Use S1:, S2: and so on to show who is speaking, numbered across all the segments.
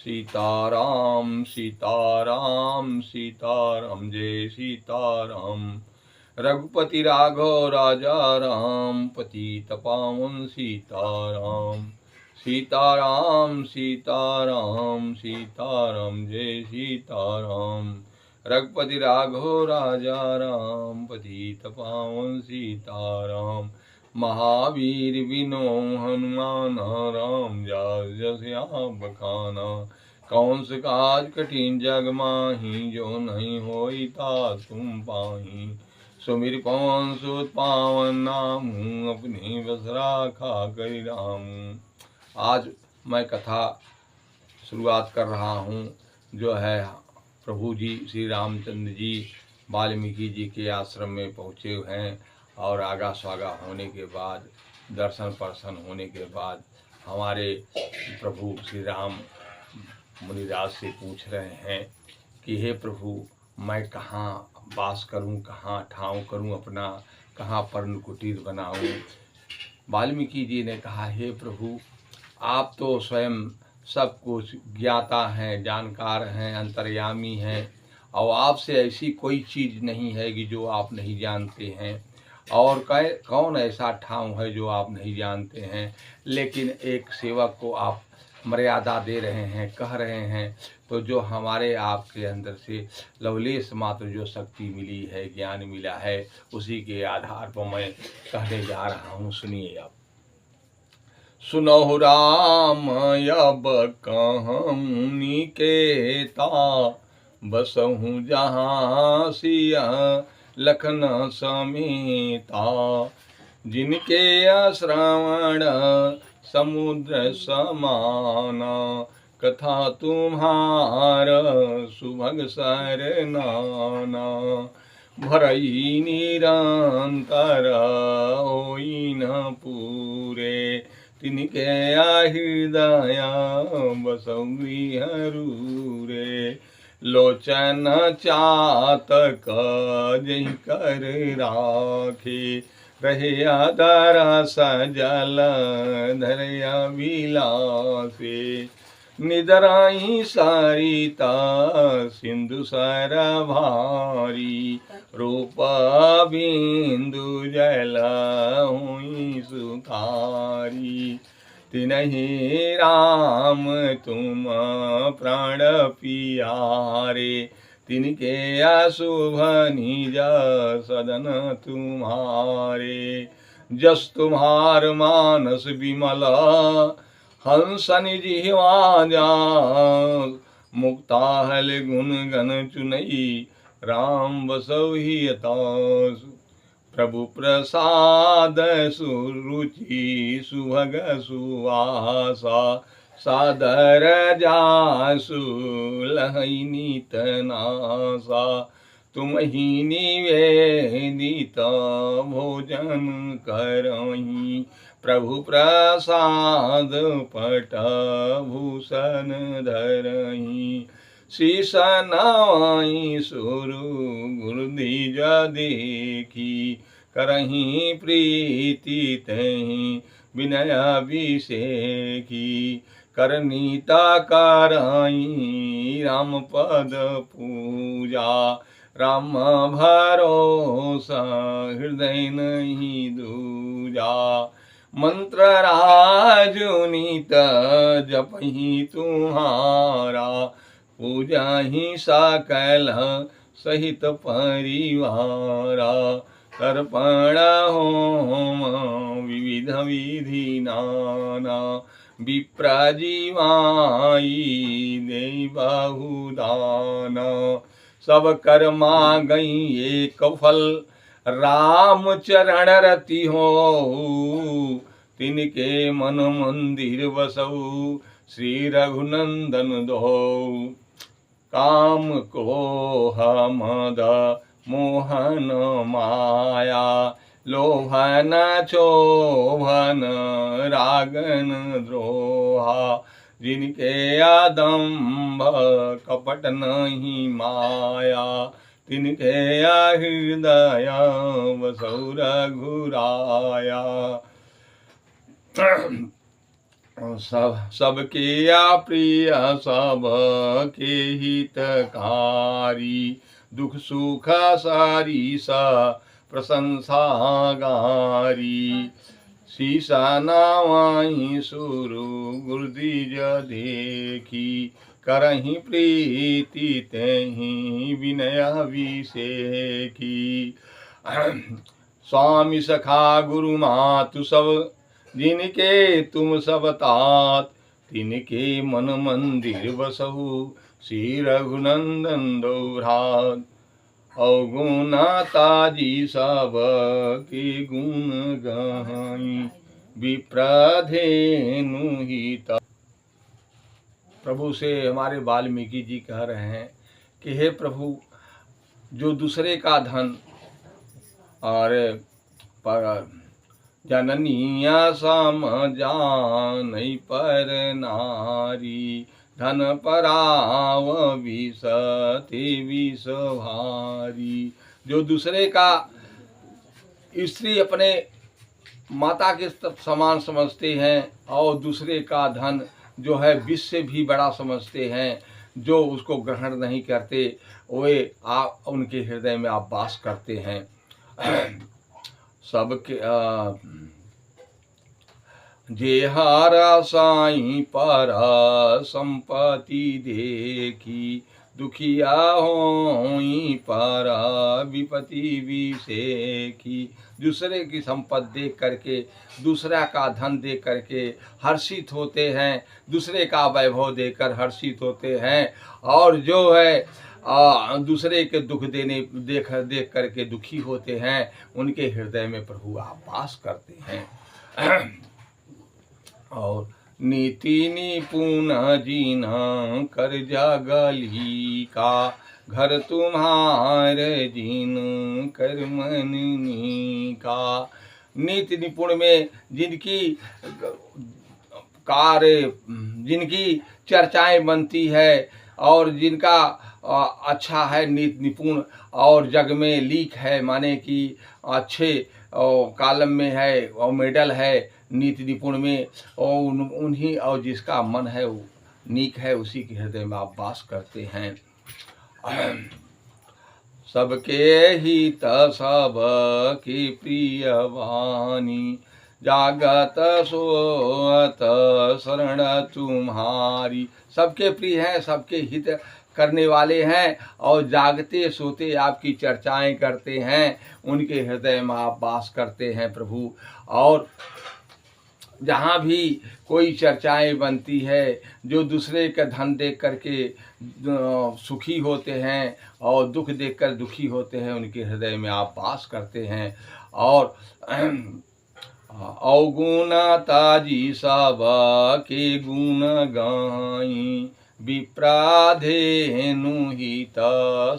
S1: सीताराम सीताराम सीताराम जय सीताराम। रघुपति राघव राजा राम, पतित पावन सीताराम। सीताराम सीताराम सीताराम जय सीताराम। रघुपति राघव राजा राम, पतित पावन सीताराम। महावीर विनो हनुमान, राम जस बखाना। कौन स काज कठिन जग माही, जो नहीं होई ता तुम पाही। सुमिर पवन सुत पावन नाम, अपनी बस राखा करि राम। आज मैं कथा शुरुआत कर रहा हूँ, जो है प्रभु जी श्री रामचंद्र जी वाल्मीकि जी के आश्रम में पहुँचे हुए हैं और आगा स्वागा होने के बाद, दर्शन पर्शन होने के बाद हमारे प्रभु श्री राम मुनिराज से पूछ रहे हैं कि हे प्रभु, मैं कहाँ वास करूं, कहाँ ठाव करूं अपना, कहाँ पर्ण कुटीर बनाऊं। वाल्मीकि जी ने कहा, हे प्रभु, आप तो स्वयं सब कुछ ज्ञाता हैं, जानकार हैं, अंतर्यामी हैं, और आपसे ऐसी कोई चीज़ नहीं है कि जो आप नहीं जानते हैं, और कौन ऐसा ठाव है जो आप नहीं जानते हैं। लेकिन एक सेवक को आप मर्यादा दे रहे हैं, कह रहे हैं, तो जो हमारे आपके अंदर से लवलेश मात्र जो शक्ति मिली है, ज्ञान मिला है, उसी के आधार पर मैं कहने जा रहा हूँ। सुनिए आप। सुनहु राम अब कहूँ निकेता, बसहु जहाँ सिया लखन समेता। जिनके श्रवण समुद्र समाना, कथा तुम्हार सुभग सरनाना। भरई निरंतर होई न पूरे, तिनके हृदय बसौ गृहरूरे। लोचन चातक जहि कर राखे, रहे आदर सजल धरया विलासे। निदराई सरिता सिंधु सर भारी, रूप बिंदु जल हुई सुखारी। तिन्हि राम तुम प्राण पियारे, तिनके अशुभ निज सदन तुम्हारे। जस तुम्हार मानस विमल हंस जिह्वा जास, मुक्ता हल गुण गण चुनई, राम बसहि यतास। प्रभु प्रसाद सुरुचि सुभग सुवासा, सादर जासु लहई नीत नासा। तुम ही निवेदित भोजन करही, प्रभु प्रसाद पट भूषण धरही। शीश नवाई सुरु गुरुदीज देखी, करही प्रीति तहि विनय अभिषेकी। करनीता कराई राम पद पूजा, राम भरोसा हृदय नहीं दूजा। मंत्र राजुनीत जपहि तुम्हारा, पूजा ही सकल सहित परिवारा। तर्पण होम विविध विधि नाना, विप्र जीवाई दे बहुदाना। सब कर्मा गई एक फल, राम चरण रति हो। तिनके मन मंदिर बसऊ, श्री रघुनंदन दो। काम क्रोह मद मोहन माया, लोभन चोभन रागन द्रोहा। जिनके आदम्भ कपट नहीं माया, तिनके हृदय बसौ रघुराया। सबके या प्रिय सबके हितकारी, दुख सुख सारी सा प्रशंसा गारी, शीशा नावाई सुरु गुरुदीज देखी, करही प्रीति तेहि विनय विषेखी। स्वामी सखा गुरु मातु सब जिनके तुम सब तात, तिनके मन मंदिर बसहु श्री रघुनंदन दौरात। अवगुणता जी सब के गुण गाई, विप्रधेनु हित। प्रभु से हमारे वाल्मीकि जी कह रहे हैं कि हे प्रभु, जो दूसरे का धन और पर जननिया सम जानई पर नारी, धन पराव विषति विष भारी। जो दूसरे का स्त्री अपने माता के समान समझते हैं और दूसरे का धन जो है विष से भी बड़ा समझते हैं, जो उसको ग्रहण नहीं करते, वे आप उनके हृदय में आप वास करते हैं। सबके जे हारा साई पर संपत्ति देखी, दुखिया होई पर विपत्ति विषेखी। दूसरे की संपत्ति देख करके, दूसरा का धन देख करके हर्षित होते हैं, दूसरे का वैभव देखकर हर्षित होते हैं, और जो है दूसरे के दुख देख करके दुखी होते हैं। उनके हृदय में प्रभु आप वास करते हैं। और नीति निपुण जीना कर जागली का, घर तुम्हारे जीन कर मननी का। नीति निपुण में जिनकी चर्चाएं बनती है और जिनका अच्छा है नीति निपुण और जग में लीक है, माने कि अच्छे कॉलम में है और मेडल है नीति निपुण में, और उन्हीं और जिसका मन है वो नीक है, उसी के हृदय में आप वास करते हैं। सबके हित सब की प्रिय वाणी, जागत सोत शरण तुम्हारी। सबके प्रिय हैं, सबके हित करने वाले हैं और जागते सोते आपकी चर्चाएं करते हैं, उनके हृदय में आप वास करते हैं प्रभु। और जहाँ भी कोई चर्चाएं बनती है, जो दूसरे का धन देख करके सुखी होते हैं और दुख देखकर दुखी होते हैं, उनके हृदय में आप वास करते हैं। और अवगुणता जी सब के गुण गाई, विप्राधेनु हित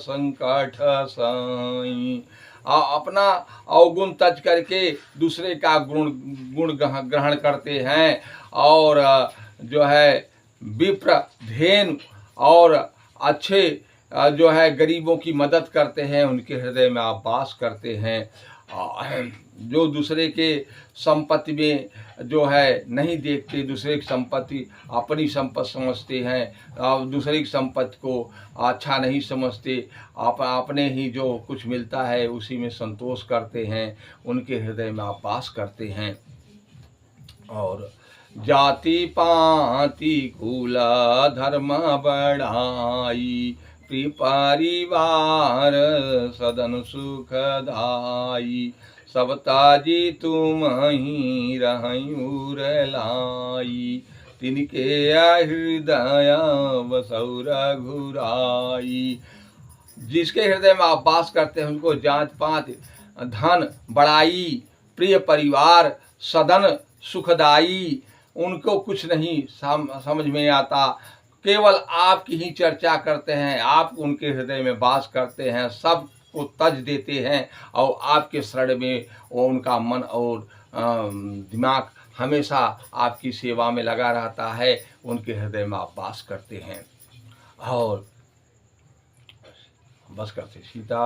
S1: संकट साई। अपना अवगुण तज करके दूसरे का गुण ग्रहण करते हैं, और जो है विप्र धेनु और अच्छे जो है गरीबों की मदद करते हैं, उनके हृदय में आप वास करते हैं। जो दूसरे के संपत्ति में जो है नहीं देखते, दूसरे की संपत्ति अपनी संपत्ति समझते हैं और दूसरे की संपत्ति को अच्छा नहीं समझते, अपने ही जो कुछ मिलता है उसी में संतोष करते हैं, उनके हृदय में आप वास करते हैं। और जाति पाति कुल धर्म बढ़ाई, प्रिय परिवार सदन सुखदाई, सब ताजी तुम ही रही लाई, तिनके हृदय बसौ रघुराई। जिसके हृदय में आप वास करते हैं उनको जात पात धन बड़ाई, प्रिय परिवार सदन सुखदाई, उनको कुछ नहीं समझ में आता, केवल आपकी ही चर्चा करते हैं, आप उनके हृदय में वास करते हैं, सब को तज देते हैं और आपके शरण में वो उनका मन और दिमाग हमेशा आपकी सेवा में लगा रहता है, उनके हृदय में आप वास करते हैं। और बस करते सीता